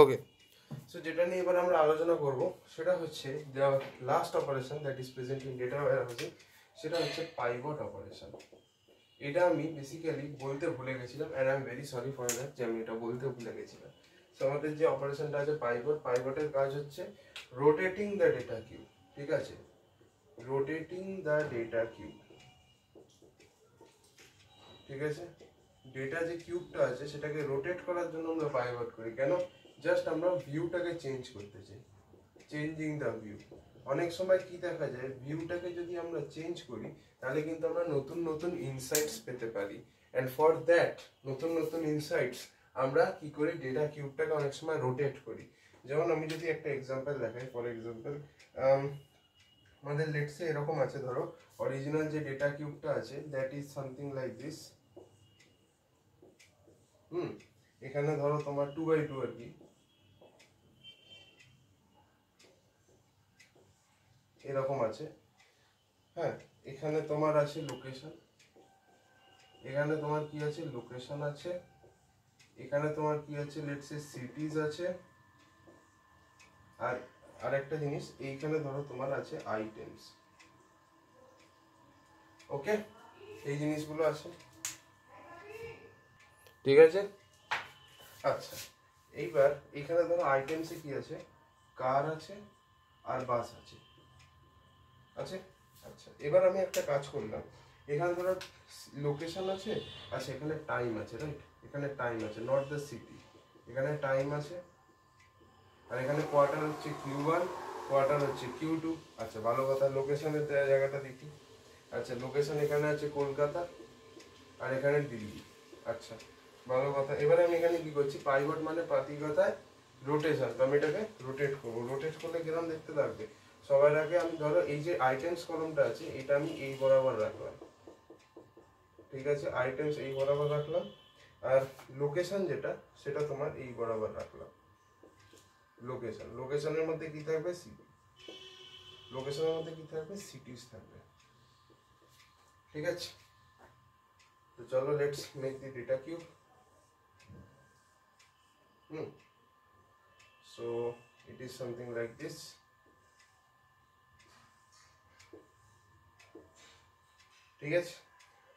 ওকে, so যেটা নিয়ে এবার আমরা আলোচনা করব সেটা হচ্ছে the last operation that is present in data warehousing, সেটা হচ্ছে পাইভট অপারেশন। এটা আমি বেসিক্যালি বলতে ভুলে গেছিলাম, and I am very sorry for that যে আমি এটা বলতে ভুলে গেছিলাম। সো আমাদের যে অপারেশনটা আছে পাইভটের কাজ হচ্ছে রোটেটিং দ্য ডেটা কিউব। ঠিক আছে, রোটেটিং দ্য ডেটা কিউব। ঠিক আছে, ডেটা যে কিউবটা আছে সেটাকে রোটেট করার জন্য আমরা পাইভট করি। কেন? জাস্ট আমরা ভিউটাকে চেঞ্জ করতে চাই, চেঞ্জিং দ্য ভিউ। অনেক সময় কি দেখা যায়, ভিউটাকে যদি আমরা চেঞ্জ করি তাহলে কিন্তু আমরা নতুন নতুন ইনসাইটস পেতে পারি, অ্যান্ড ফর দ্যাট নতুন নতুন ইনসাইটস আমরা কি করি, ডেটা কিউবটাকে অনেক সময় রোটেট করি। যেমন আমি যদি একটা এক্সাম্পল দেখাই, ফর এক্সাম্পল আমাদের লেটসে এরকম আছে, ধরো অরিজিনাল যে ডেটা কিউবটা আছে that is something like this. এখানে ধরো তোমার 2x2 আর কি, এরকম আছে। হ্যাঁ, এখানে তোমার আছে লোকেশন, এখানে তোমার কি আছে, লোকেশন আছে। এখানে তোমার কি আছে, লেটস সে সিটিজ আছে। আর আরেকটা জিনিস, এইখানে ধরো তোমার আছে আইটেমস। ওকে, এই জিনিসগুলো আছে। ঠিক আছে, আচ্ছা এইবার এখানে ধরো আইটেমসে কি আছে, কার আছে আর বাস আছে। আছে, আচ্ছা এবার আমি একটা কাজ করলাম, এখানে ধরো লোকেশন আছে, আচ্ছা এখানে টাইম আছে, রাইট? এখানে টাইম আছে, নট দ্য সিটি, এখানে টাইম আছে। আর এখানে কোয়ার্টার হচ্ছে Q1, কোয়ার্টার হচ্ছে Q2। আচ্ছা ভালো কথা, লোকেশনের জায়গাটা দেখি। আচ্ছা লোকেশন এখানে আছে কলকাতা, আর এখানে দিল্লি। আচ্ছা ভালো কথা, এবারে আমি এখানে কি করছি, পাইভট মানে পাতিকথায় রোটেশন, তো আমি এটাকে রোটেট করবো। রোটেট করলে কিরকম দেখতে থাকবে, সবার আগে আমি ধরো এই যে আইটেমস কলমটা আছে এটা আমি এই বরাবর রাখলাম। ঠিক আছে, আইটেমস এই বরাবর রাখলাম, আর লোকেশন যেটা সেটা তোমার এই বরাবর রাখলাম। লোকেশন, লোকেশনের মধ্যে কি থাকবে, সিটি। লোকেশনের মধ্যে কি থাকবে, সিটিজ থাকবে। ঠিক আছে, তো চলো let's make the data cube. So it is something like this. ঠিক আছে,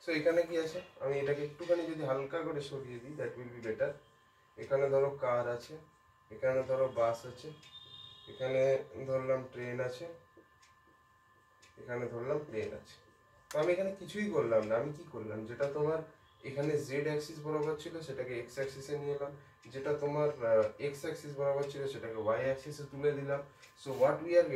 সো এখানে কি আছে, আমি এটাকে একটুখানি যদি হালকা করে সরিয়ে দিই দ্যাট উইল বি বেটার। এখানে ধরো কার আছে, এখানে ধরো বাস আছে, এখানে ধরলাম ট্রেন আছে, এখানে ধরলাম প্লেন আছে। তো আমি এখানে কিছুই করলাম না, আমি কি করলাম, যেটা তোমার এখানে জেড অ্যাক্সিস বরাবর ছিল সেটাকে এক্স অ্যাক্সিসে নিয়ে এলাম, যেটা তোমার এক্স অ্যাক্সিস বরাবর ছিল সেটাকে ওয়াই অ্যাক্সিসে তুলে দিলাম। So what we are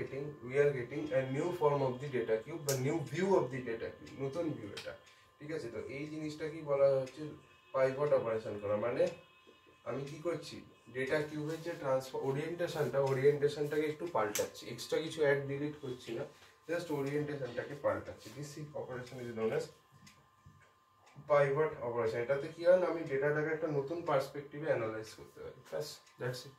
getting a new form of the data cube বা new view of the data cube, নতুন ভিউ এটা। ঠিক আছে, তো এই জিনিসটা কি বলা হচ্ছে, পাইভট অপারেশন করা। মানে আমি কি করছি, ডেটা কিউবের যে ট্রান্সফার ওরিয়েন্টেশনটাকে একটু পাল্টাচ্ছি, এক্সট্রা কিছু অ্যাড ডিলিট করছি না, জাস্ট ওরিয়েন্টেশনটাকে পাল্টাচ্ছি। This operation is known as pivot operation. এটাতে কি হয় না, আমি ডেটাটাকে একটা নতুন পার্সপেক্টিভে অ্যানালাইজ করতে পারি, ব্যাস দ্যাটস ইট।